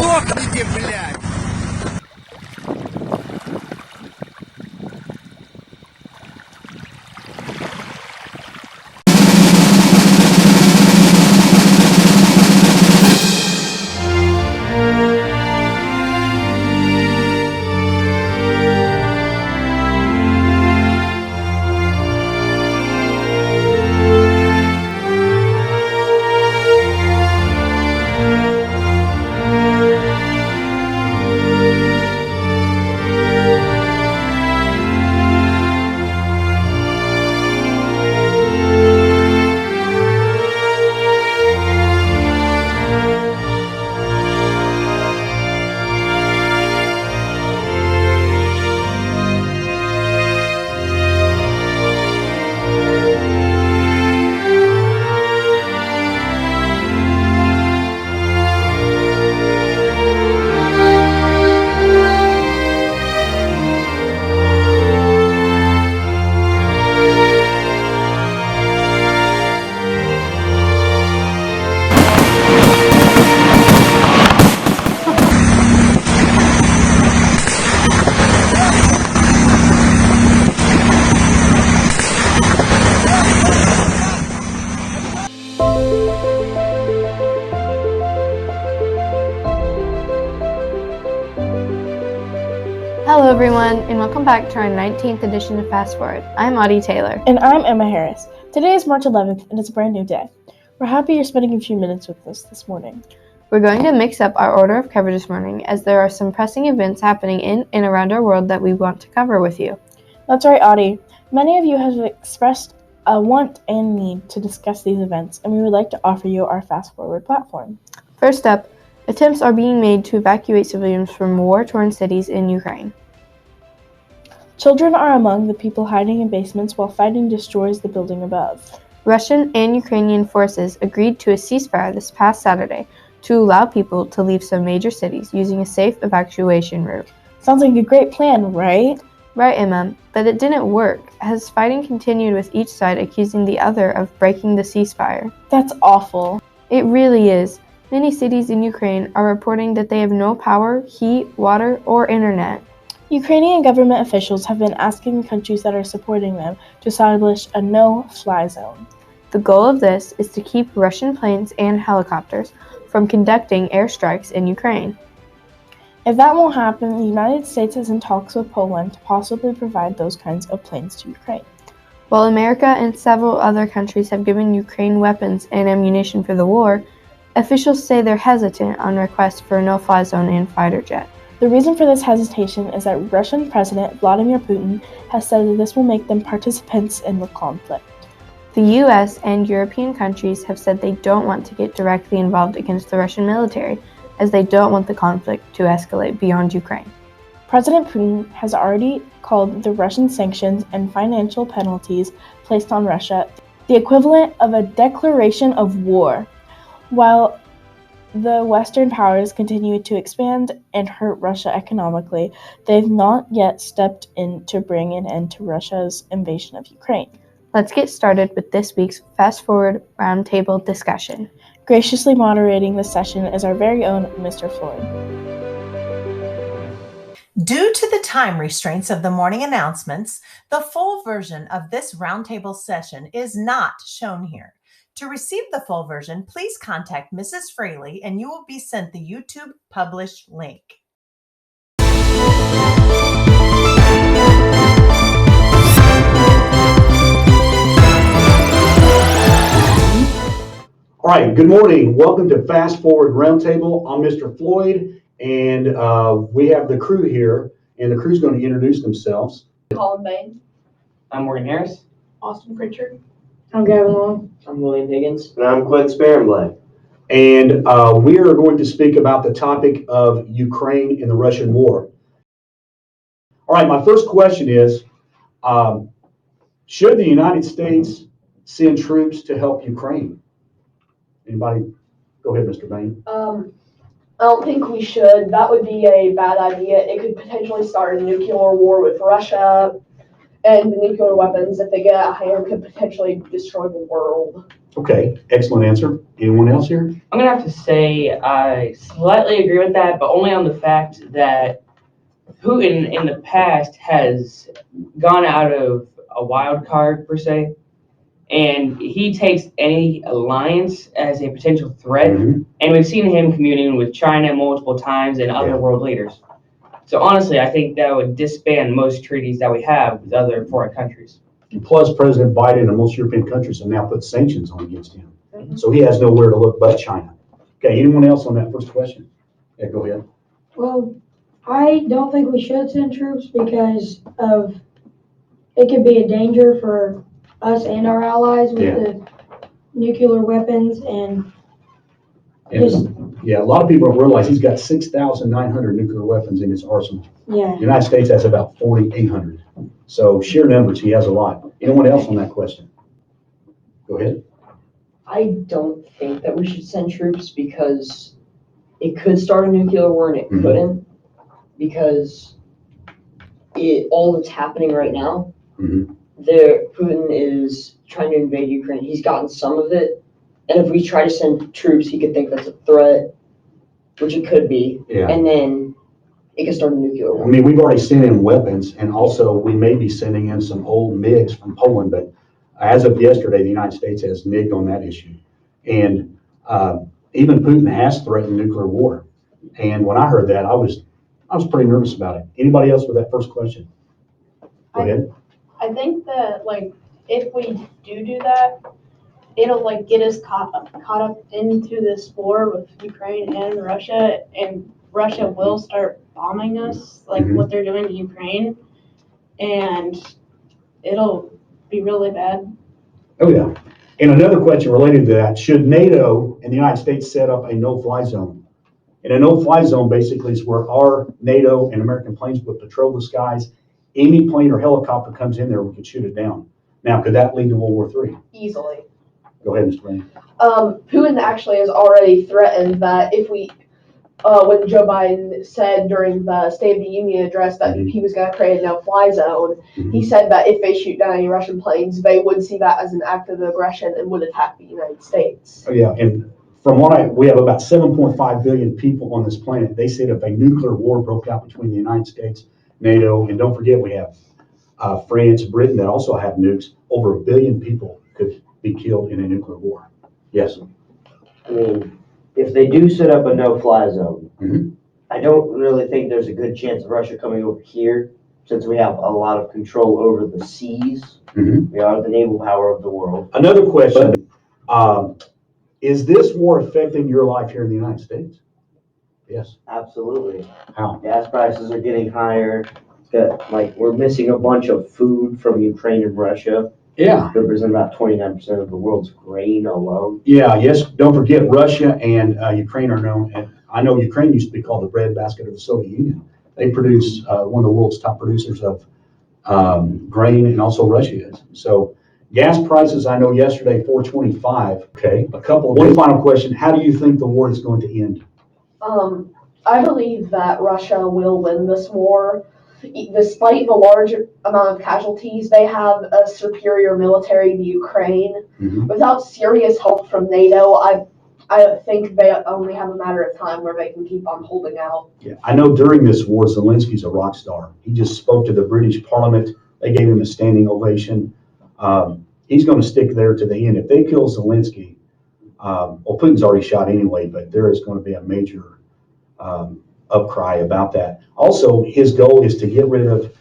Сдохните, блядь! Hello everyone, and welcome back to our 19th edition of Fast Forward. I'm Audie Taylor. And I'm Emma Harris. Today is March 11th, and it's a brand new day. We're happy you're spending a few minutes with us this morning. We're going to mix up our order of coverage this morning, as there are some pressing events happening in and around our world that we want to cover with you. That's right, Audie. Many of you have expressed a want and need to discuss these events, and we would like to offer you our Fast Forward platform. First up, attempts are being made to evacuate civilians from war-torn cities in Ukraine. Children are among the people hiding in basements while fighting destroys the building above. Russian and Ukrainian forces agreed to a ceasefire this past Saturday to allow people to leave some major cities using a safe evacuation route. Sounds like a great plan, right? Right, Emma, but it didn't work, as fighting continued with each side accusing the other of breaking the ceasefire. That's awful. It really is. Many cities in Ukraine are reporting that they have no power, heat, water, or internet. Ukrainian government officials have been asking countries that are supporting them to establish a no-fly zone. The goal of this is to keep Russian planes and helicopters from conducting airstrikes in Ukraine. If that won't happen, the United States is in talks with Poland to possibly provide those kinds of planes to Ukraine. While America and several other countries have given Ukraine weapons and ammunition for the war, officials say they're hesitant on requests for a no-fly zone and fighter jet. The reason for this hesitation is that Russian President Vladimir Putin has said that this will make them participants in the conflict. The US and European countries have said they don't want to get directly involved against the Russian military, as they don't want the conflict to escalate beyond Ukraine. President Putin has already called the Russian sanctions and financial penalties placed on Russia the equivalent of a declaration of war. While the Western powers continue to expand and hurt Russia economically, they've not yet stepped in to bring an end to Russia's invasion of Ukraine. Let's get started with this week's Fast Forward Roundtable discussion. Graciously moderating the session is our very own Mr. Floyd. Due to the time restraints of the morning announcements, the full version of this roundtable session is not shown here. To receive the full version, please contact Mrs. Fraley and you will be sent the YouTube published link. All right, good morning. Welcome to Fast Forward Roundtable. I'm Mr. Floyd, and we have the crew here, and the crew's going to introduce themselves. Colin Bain. I'm Morgan Harris. Austin Pritchard. I'm Gavin Long. I'm William Higgins. And I'm Clint Sparenblad. And we are going to speak about the topic of Ukraine and the Russian war. All right, my first question is, should the United States send troops to help Ukraine? Anybody? Go ahead, Mr. Bain. I don't think we should. That would be a bad idea. It could potentially start a nuclear war with Russia. And the nuclear weapons, if they get out of hand, could potentially destroy the world. Okay, excellent answer. Anyone else here? I'm gonna have to say I slightly agree with that, but only on the fact that Putin in the past has gone out of a wild card per se, and he takes any alliance as a potential threat. Mhm. And we've seen him communing with China multiple times and other Yeah. world leaders. So honestly, I think that would disband most treaties that we have with other foreign countries. Plus, President Biden and most European countries have now put sanctions on against him. So he has nowhere to look but China. Okay, anyone else on that first question? Yeah, go ahead. Well, I don't think we should send troops because of it could be a danger for us and our allies with Yeah. the nuclear weapons and And, just yeah, a lot of people don't realize he's got 6,900 nuclear weapons in his arsenal. yeah. The United States has about 4,800. So sheer numbers, he has a lot. Anyone else on that question? Go ahead. I don't think that we should send troops because it could start a nuclear war and it Mhm. couldn't, because all that's happening right now, Mhm. Putin is trying to invade Ukraine. He's gotten some of it, and if we try to send troops, he could think that's a threat, which it could be, Yeah. and then it could start a nuclear I war. mean, we've already sent in weapons, and also we may be sending in some old MiGs from Poland, but as of yesterday, the United States has nigged on that issue. And even Putin has threatened nuclear war. And when I heard that, I was pretty nervous about it. Anybody else with that first question? Go ahead. I think that like if we do that, it'll like get us caught up into this war with Ukraine and Russia, and Russia will start bombing us like Mhm. what they're doing to Ukraine, and it'll be really bad. Oh, yeah. And another question related to that, should NATO and the United States set up a no-fly zone? And a no-fly zone basically is where our NATO and American planes would patrol the skies. Any plane or helicopter comes in there, we could shoot it down. Now, could that lead to World War III? Easily. Go ahead, Mr. Rainey. Putin actually has already threatened that if we, when Joe Biden said during the State of the Union address that Mhm. he was going to create a no-fly zone, Mhm. he said that if they shoot down any Russian planes, they would see that as an act of aggression and would attack the United States. Oh, yeah, and from we have about 7.5 billion people on this planet. They said if a nuclear war broke out between the United States, NATO, and don't forget we have France, Britain that also have nukes, over 1 billion people could be killed in a nuclear war. Yes. I mean, if they do set up a no-fly zone, Mhm. I don't really think there's a good chance of Russia coming over here, since we have a lot of control over the seas. Mhm. We are the naval power of the world. Another question, is this war affecting your life here in the United States? Yes. Absolutely. How? Gas prices are getting higher. We're missing a bunch of food from Ukraine and Russia. Yeah. Represent about 29% of the world's grain alone. Yeah, yes, don't forget Russia and Ukraine are known, and I know Ukraine used to be called the breadbasket of the Soviet Union. They produce one of the world's top producers of grain, and also Russia is. So gas prices, I know yesterday, $4.25. Okay, one final question. How do you think the war is going to end? I believe that Russia will win this war. Despite the large amount of casualties, they have a superior military to Ukraine. Mhm. Without serious help from NATO, I think they only have a matter of time where they can keep on holding out. Yeah, I know during this war, Zelensky's a rock star. He just spoke to the British Parliament. They gave him a standing ovation. He's going to stick there to the end. If they kill Zelensky, well, Putin's already shot anyway, but there is going to be a major upcry about that. Also, his goal is to get rid of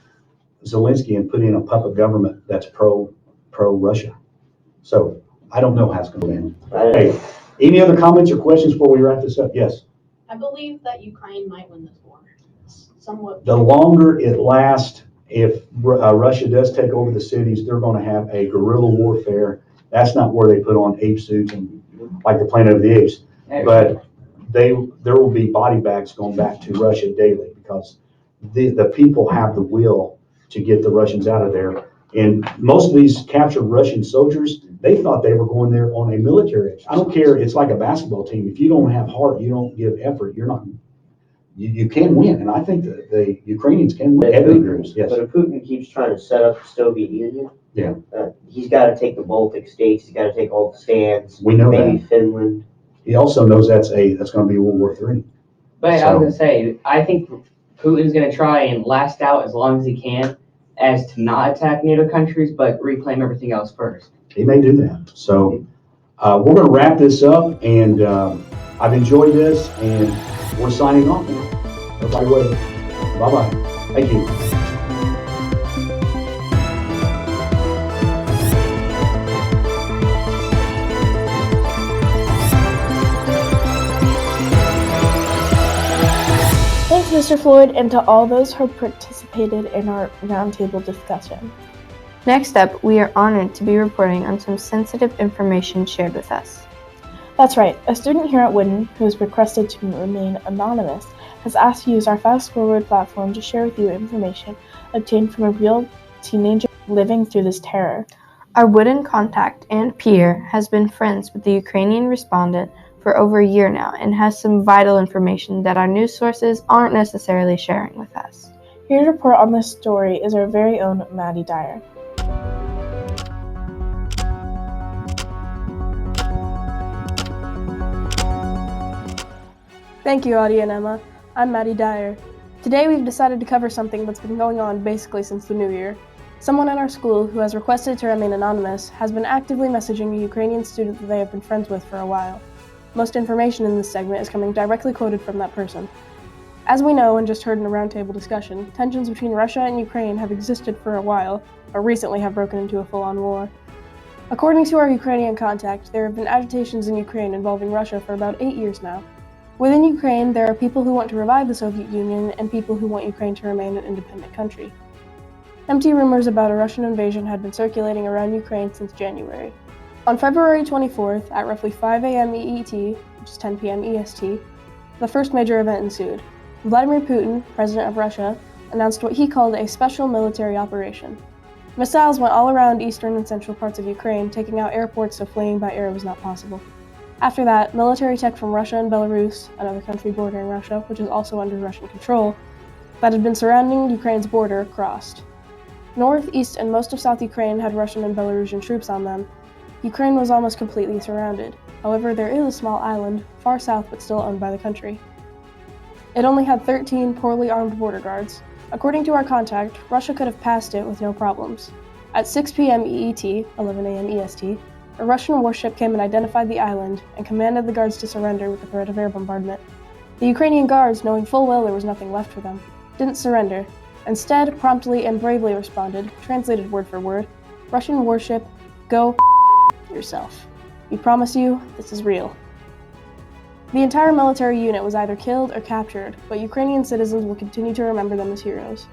Zelensky and put in a puppet government that's pro-Russia. So I don't know how it's going to end. Hey, any other comments or questions before we wrap this up? Yes. I believe that Ukraine might win this war. Somewhat. The longer it lasts, if Russia does take over the cities, they're going to have a guerrilla warfare. That's not where they put on ape suits and like the Planet of the Apes, but there will be body bags going back to Russia daily because the people have the will to get the Russians out of there. And most of these captured Russian soldiers, they thought they were going there on a military. I don't care. It's like a basketball team. If you don't have heart, you don't give effort, you can win, and I think that the Ukrainians can win But ethnic groups, yes. But if Putin keeps trying to set up the Soviet Union. Yeah. He's gotta take the Baltic states, he's gotta take all the stands, We know maybe that. Finland. He also knows that's gonna be World War III. But I So- was gonna say, I think Putin's gonna try and last out as long as he can, as to not attack NATO countries, but reclaim everything else first. He may do that. So we're going to wrap this up, and I've enjoyed this, and we're signing off now. Everybody wave. Bye-bye. Thank you. Thanks, Mr. Floyd, and to all those who participated in our roundtable discussion. Next up, we are honored to be reporting on some sensitive information shared with us. That's right, a student here at Wooden, who has requested to remain anonymous, has asked to use our Fast Forward platform to share with you information obtained from a real teenager living through this terror. Our Wooden contact and peer has been friends with the Ukrainian respondent for over a year now and has some vital information that our news sources aren't necessarily sharing with us. Here to report on this story is our very own Maddie Dyer. Thank you, Audie and Emma. I'm Maddie Dyer. Today we've decided to cover something that's been going on basically since the new year. Someone in our school who has requested to remain anonymous has been actively messaging a Ukrainian student that they have been friends with for a while. Most information in this segment is coming directly quoted from that person. As we know and just heard in a roundtable discussion, tensions between Russia and Ukraine have existed for a while, but recently have broken into a full-on war. According to our Ukrainian contact, there have been agitations in Ukraine involving Russia for about 8 years now. Within Ukraine, there are people who want to revive the Soviet Union and people who want Ukraine to remain an independent country. Empty rumors about a Russian invasion had been circulating around Ukraine since January. On February 24th, at roughly 5 a.m. EET, which is 10 p.m. EST, the first major event ensued. Vladimir Putin, president of Russia, announced what he called a special military operation. Missiles went all around eastern and central parts of Ukraine, taking out airports so fleeing by air was not possible. After that, military tech from Russia and Belarus, another country bordering Russia, which is also under Russian control, that had been surrounding Ukraine's border, crossed. North, east, and most of South Ukraine had Russian and Belarusian troops on them. Ukraine was almost completely surrounded. However, there is a small island, far south but still owned by the country. It only had 13 poorly armed border guards. According to our contact, Russia could have passed it with no problems. At 6 p.m. EET, 11 a.m. EST, a Russian warship came and identified the island and commanded the guards to surrender with the threat of air bombardment. The Ukrainian guards, knowing full well there was nothing left for them, didn't surrender. Instead, promptly and bravely responded, translated word for word, Russian warship, go yourself. We promise you, this is real. The entire military unit was either killed or captured, but Ukrainian citizens will continue to remember them as heroes.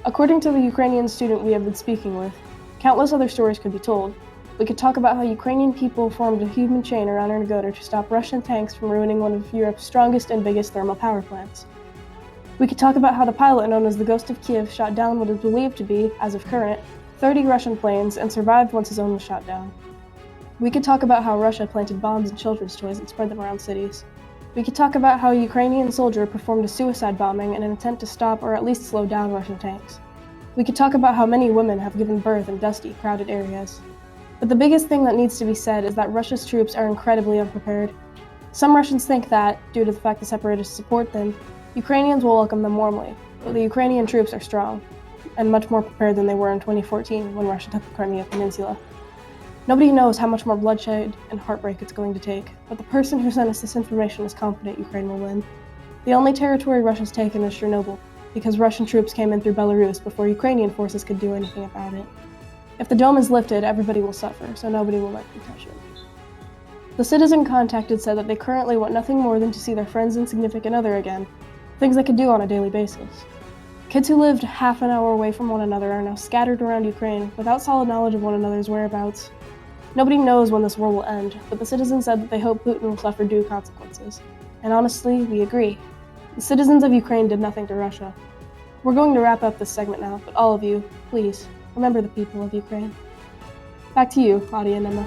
According to the Ukrainian student we have been speaking with, countless other stories could be told. We could talk about how Ukrainian people formed a human chain around Energodar to stop Russian tanks from ruining one of Europe's strongest and biggest thermal power plants. We could talk about how the pilot known as the Ghost of Kiev shot down what is believed to be, as of current, 30 Russian planes and survived once his own was shot down. We could talk about how Russia planted bombs in children's toys and spread them around cities. We could talk about how a Ukrainian soldier performed a suicide bombing in an attempt to stop or at least slow down Russian tanks. We could talk about how many women have given birth in dusty, crowded areas. But the biggest thing that needs to be said is that Russia's troops are incredibly unprepared. Some Russians think that, due to the fact the separatists support them, Ukrainians will welcome them warmly, but the Ukrainian troops are strong, and much more prepared than they were in 2014 when Russia took the Crimea Peninsula. Nobody knows how much more bloodshed and heartbreak it's going to take, but the person who sent us this information is confident Ukraine will win. The only territory Russia's taken is Chernobyl, because Russian troops came in through Belarus before Ukrainian forces could do anything about it. If the dome is lifted, everybody will suffer, so nobody will let them touch it. The citizen contacted said that they currently want nothing more than to see their friends and significant other again, things they could do on a daily basis. Kids who lived half an hour away from one another are now scattered around Ukraine without solid knowledge of one another's whereabouts. Nobody knows when this war will end, but the citizens said that they hope Putin will suffer due consequences. And honestly, we agree. The citizens of Ukraine did nothing to Russia. We're going to wrap up this segment now, but all of you, please, remember the people of Ukraine. Back to you, Audie and Emma.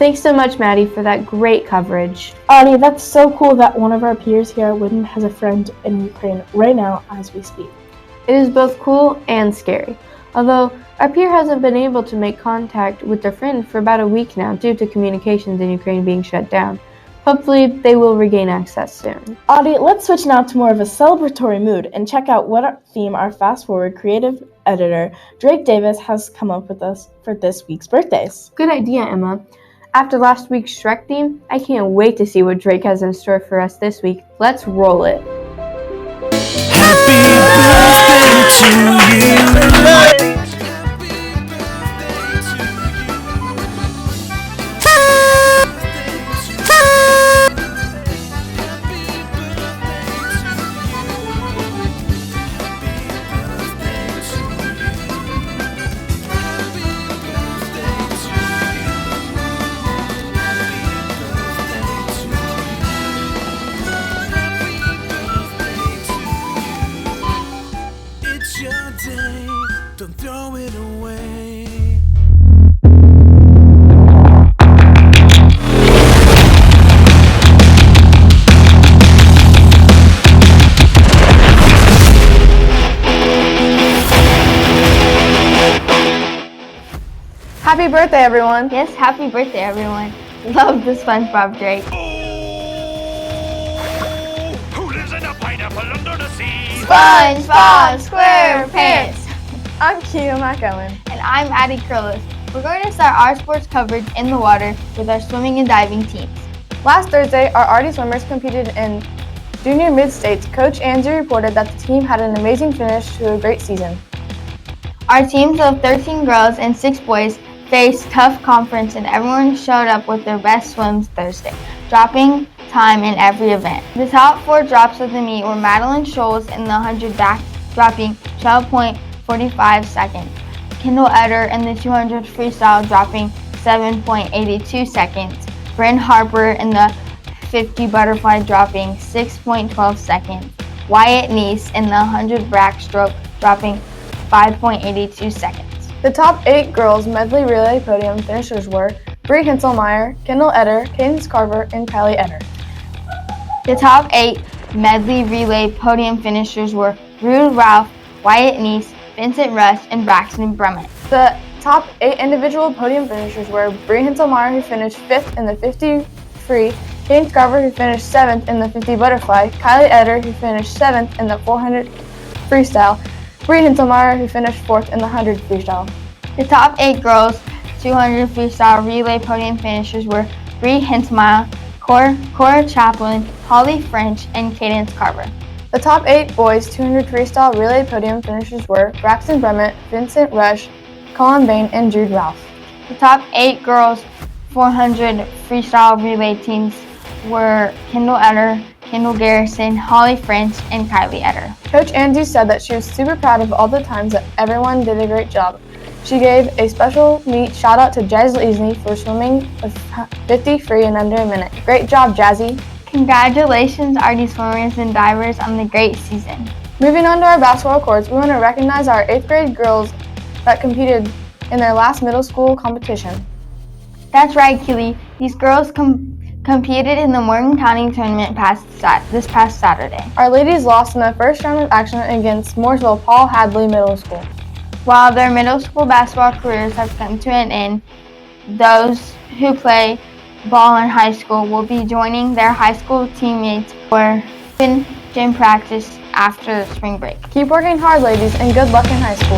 Thanks so much, Maddie, for that great coverage. Audie, that's so cool that one of our peers here at Wooden has a friend in Ukraine right now as we speak. It is both cool and scary. Although our peer hasn't been able to make contact with their friend for about a week now due to communications in Ukraine being shut down. Hopefully, they will regain access soon. Audie, let's switch now to more of a celebratory mood and check out what theme our Fast Forward creative editor, Drake Davis, has come up with us for this week's birthdays. Good idea, Emma. After last week's Shrek theme, I can't wait to see what Drake has in store for us this week. Let's roll it. Happy birthday to you. It's your day, don't throw it away. Happy birthday, everyone! Yes, happy birthday, everyone. Love the SpongeBob Drake. Who lives in a pineapple under the sea? SpongeBob SquarePants. I'm Keegan McEwen. And I'm Addie Curlis. We're going to start our sports coverage in the water with our swimming and diving teams. Last Thursday, our Artie swimmers competed in Junior Mid-States. Coach Angie reported that the team had an amazing finish to a great season. Our teams of 13 girls and 6 boys faced tough conference and everyone showed up with their best swims Thursday, dropping time in every event. The top 4 drops of the meet were Madeline Scholes in the 100 back, dropping 12.45 seconds. Kendall Eder in the 200 freestyle, dropping 7.82 seconds. Bryn Harper in the 50 butterfly, dropping 6.12 seconds. Wyatt Neese in the 100 backstroke, dropping 5.82 seconds. The top 8 girls medley relay podium finishers were Bree Hinselmeyer, Kendall Eder, Cadence Carver, and Kylie Eder. The top 8 medley relay podium finishers were Rude Ralph, Wyatt Neese, Vincent Rush, and Braxton Brummett. The top 8 individual podium finishers were Bree Hinselmeyer, who finished 5th in the 50 free, Cadence Carver, who finished 7th in the 50 butterfly, Kylie Eder, who finished 7th in the 400 freestyle, Bree Hinselmeyer, who finished 4th in the 100 freestyle. The top 8 girls 200 freestyle relay podium finishers were Bree Hinselmeyer, Cora Chaplin, Holly French, and Cadence Carver. The top 8 boys 200 freestyle relay podium finishers were Braxton Brummett, Vincent Rush, Colin Bain, and Jude Ralph. The top 8 girls 400 freestyle relay teams were Kendall Eder, Kendall Garrison, Holly French, and Kylie Eder. Coach Angie said that she was super proud of all the times that everyone did a great job. She gave a special meet shout out to Jazz Leesney for swimming a 50 free in under a minute. Great job, Jazzy! Congratulations, Artie swimmers and divers, on the great season. Moving on to our basketball courts, we want to recognize our 8th grade girls that competed in their last middle school competition. That's right, Keely. These girls competed in the Morgan County tournament this past Saturday. Our ladies lost in the first round of action against Mooresville Paul Hadley Middle School. While their middle school basketball careers have come to an end, those who play ball in high school will be joining their high school teammates for gym practice after the spring break. Keep working hard, ladies, and good luck in high school.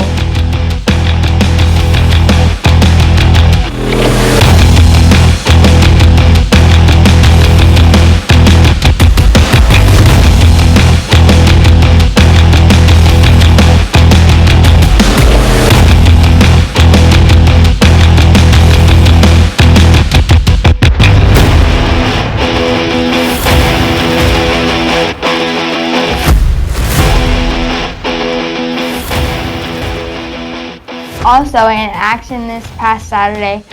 Also in action this past Saturday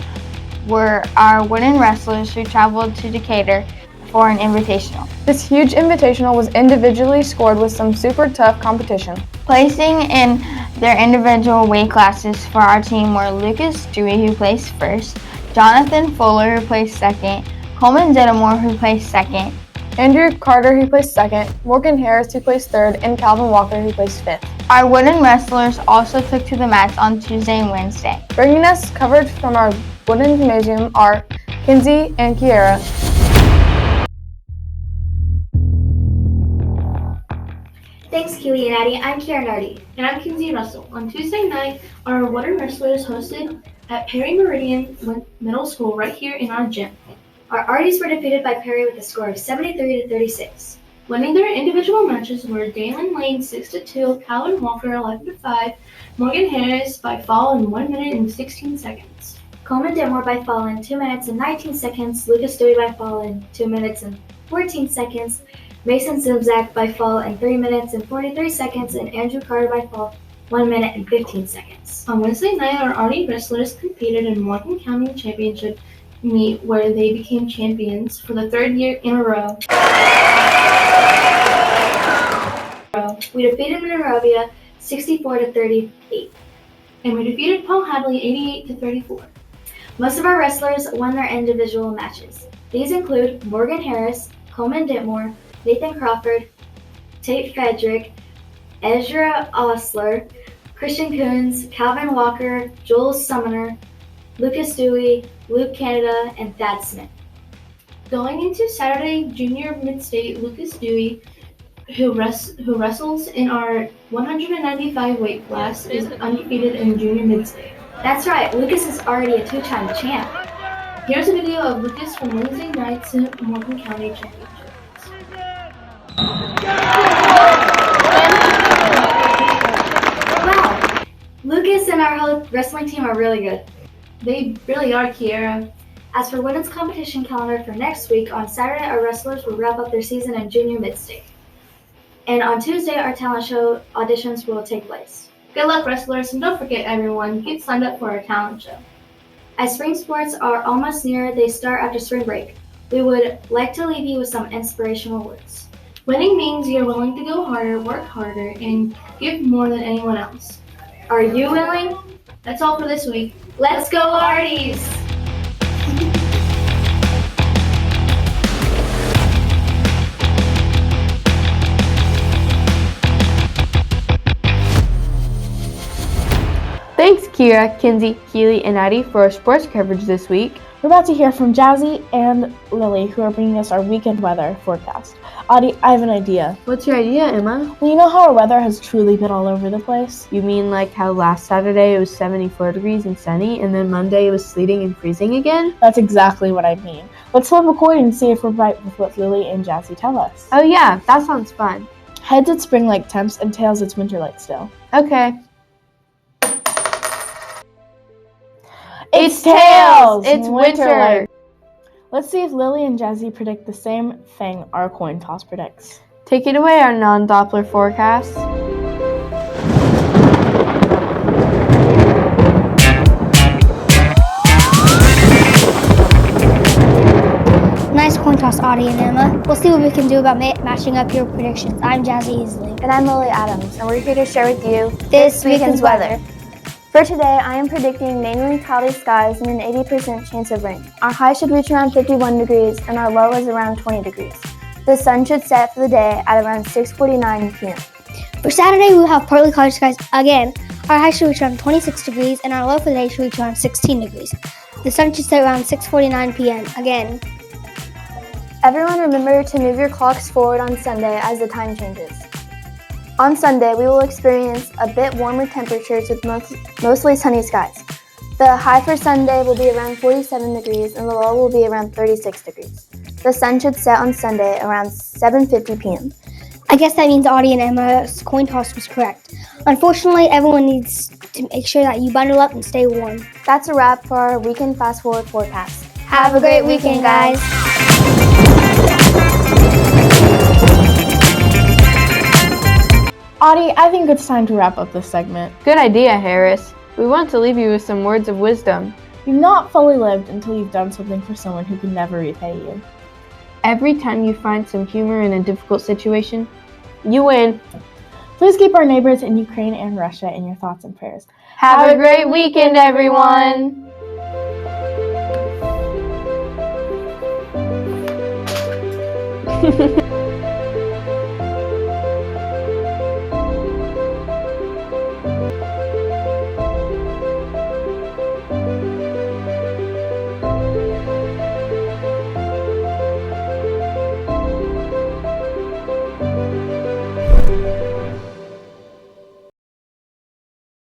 were our wooden wrestlers who traveled to Decatur for an invitational. This huge invitational was individually scored with some super tough competition. Placing in Their individual weight classes for our team were Lucas Dewey, who placed first, Jonathan Fuller, who placed second, Coleman Dittemore, who placed second, Andrew Carter, who placed second, Morgan Harris, who placed third, and Calvin Walker, who placed fifth. Our wooden wrestlers also took to the mats on Tuesday and Wednesday. Bringing us coverage from our wooden gymnasium are Kinsey and Kiera. Thanks, Keely and Addie. I'm Kiara Nardi. And I'm Kinsey Russell. On Tuesday night, our wooden wrestlers hosted at Perry Meridian Middle School right here in our gym. Our Arties were defeated by Perry with a score of 73-36. Winning their individual matches were Dalen Lane 6-2, Calvin Walker 11-5, Morgan Harris by fall in 1 minute and 16 seconds. Coleman Dittemore by fall in 2 minutes and 19 seconds, Lucas Dewey by fall in 2 minutes and 14 seconds, Mason Zimzak by fall in 3 minutes and 43 seconds, and Andrew Carter by fall 1 minute and 15 seconds. On Wednesday night, our Artie wrestlers competed in Morgan County Championship meet where they became champions for the third year in a row. We defeated Monrovia 64-38. And we defeated Paul Hadley 88-34. Most of our wrestlers won their individual matches. These include Morgan Harris, Coleman Dittemore, Nathan Crawford, Tate Frederick, Ezra Osler, Christian Coons, Calvin Walker, Joel Sumner, Lucas Dewey, Luke Canada, and Thad Smith. Going into Saturday Junior Mid-State, Lucas Dewey, who wrestles in our 195 weight class, is undefeated in Junior Mid-State. That's right, Lucas is already a 2-time champ. Here's a video of Lucas from Wednesday night's Morgan County Championships. Wow, Lucas and our whole wrestling team are really good. They really are, Kiera. As for women's competition calendar for next week, on Saturday our wrestlers will wrap up their season in Junior Mid-State. And on Tuesday our talent show auditions will take place. Good luck, wrestlers, and don't forget, everyone, get signed up for our talent show. As spring sports are almost near, they start after spring break. We would like to leave you with some inspirational words. Winning means you're willing to go harder, work harder, and give more than anyone else. Are you willing? That's all for this week. Let's go, Arties! Thanks, Kiera, Kinsey, Keely, and Addie for our sports coverage this week. We're about to hear from Jazzy and Lily, who are bringing us our weekend weather forecast. Audie, I have an idea. What's your idea, Emma? Well, you know how our weather has truly been all over the place? You mean like how last Saturday it was 74 degrees and sunny, and then Monday it was sleeting and freezing again? That's exactly what I mean. Let's flip a coin and see if we're right with what Lily and Jazzy tell us. Oh yeah, that sounds fun. Heads it's spring-like temps and tails it's winter-like still. Okay. It's tails! It's winter! Let's see if Lily and Jazzy predict the same thing our coin toss predicts. Take it away, our non-Doppler forecast. Nice coin toss, Audie and Emma. We'll see what we can do about matching up your predictions. I'm Jazzy Easley. And I'm Lily Adams, and we're here to share with you this weekend's weather. For today, I am predicting mainly cloudy skies and an 80% chance of rain. Our high should reach around 51 degrees and our low is around 20 degrees. The sun should set for the day at around 6:49 p.m. For Saturday, we will have partly cloudy skies again. Our high should reach around 26 degrees and our low for the day should reach around 16 degrees. The sun should set around 6:49 p.m. again. Everyone remember to move your clocks forward on Sunday as the time changes. On Sunday, we will experience a bit warmer temperatures with mostly sunny skies. The high for Sunday will be around 47 degrees and the low will be around 36 degrees. The sun should set on Sunday around 7:50 p.m. I guess that means Audie and Emma's coin toss was correct. Unfortunately, everyone needs to make sure that you bundle up and stay warm. That's a wrap for our weekend fast forward forecast. Have a great weekend, guys. Audie, I think it's time to wrap up this segment. Good idea, Harris. We want to leave you with some words of wisdom. You've not fully lived until you've done something for someone who can never repay you. Every time you find some humor in a difficult situation, you win. Please keep our neighbors in Ukraine and Russia in your thoughts and prayers. Have a great weekend, everyone.